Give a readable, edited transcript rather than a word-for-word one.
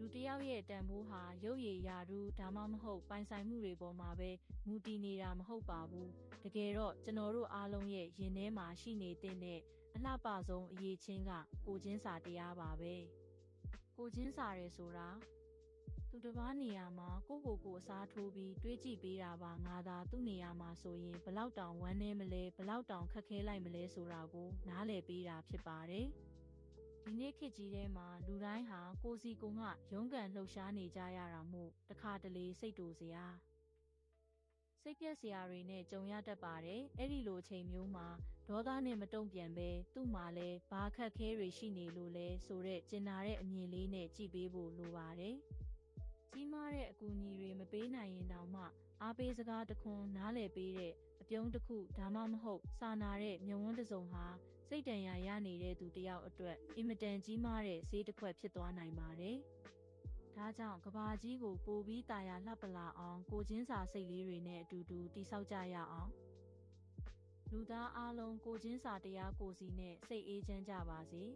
လူတစ်ယောက်ရဲ့တန်ဖိုးဟာရုပ်ရည်ရာထူးဒါမှမဟုတ်ပိုင်ဆိုင်မှုတွေပေါ်မှာပဲမူတည်နေတာမဟုတ်ပါဘူးတကယ်တော့ကျွန်တော်တို့အားလုံးရဲ့ရင်ထဲမှာရှိနေတဲ့အလှပဆုံးအရေးချင်းကကိုချင်းစာတရားပါပဲကိုချင်းစာရဲဆိုတာသူတစ်ပါးနေရာမှာကိုအစားထိုးပြီးတွေးကြည့်ပေးတာပါငါသာသူ့နေရာမှာဆိုရင်ဘလောက်တောင်ဝမ်းနည်းမလဲဘလောက်တောင်ခက်ခဲလိုက်မလဲဆိုတာကိုနားလည်ပေးတာဖြစ်ပါတယ်ဒီနေ့ခေတ်ကြီးထဲမှာလူတိုင်းဟာကိုစီကုံကရုန်းကန်လှုပ်ရှားနေကြရတာမို့တခါတလေစိတ်တူစရာစိတ်ပြက်စရာတွေနဲ့ကြုံရတတ်ပါတယ်အဲ့ဒီလိုအချိန်မျိုးမှာဒေါသနဲ့မတုံ့ပြန်ပဲသူ့မှာလဲဘာခက်ခဲတွေရှိနေလို့လဲဆိုတဲ့ကျင်နာတဲ့အမြင်လေးနဲ့ကြည့်ပေးဖို့လိုပါတယ်ကြီးမားတဲ့အကူအညီတွေမပေးနိုင်ရင်တောင်မှအားပေးစကားတခွန်းနားလည်ပေးတဲ့အပြုံးတစ်ခုဒါမှမဟုတ်စာနာတဲ့မျက်ဝန်းတစ်စုံဟာစိတ်တန်ရာရနေတဲ့သူတစ်ယောက်အတွက်အင်မတန်ကြီးမားတဲ့ဈေးတစ်ခွက်ဖြစ်သွားနိုင်ပါတယ်။ဒါကြောင့်ကဘာကြီးကိုပိုပြီးတာယာလှပလာအောင်ကိုချင်းစာစိတ်လေးတွေနဲ့အတူတူတိဆောက်ကြရအောင်။လူသားအားလုံးကိုချင်းစာတရားကိုစီနဲ့စိတ်အေးချမ်းကြပါစေ။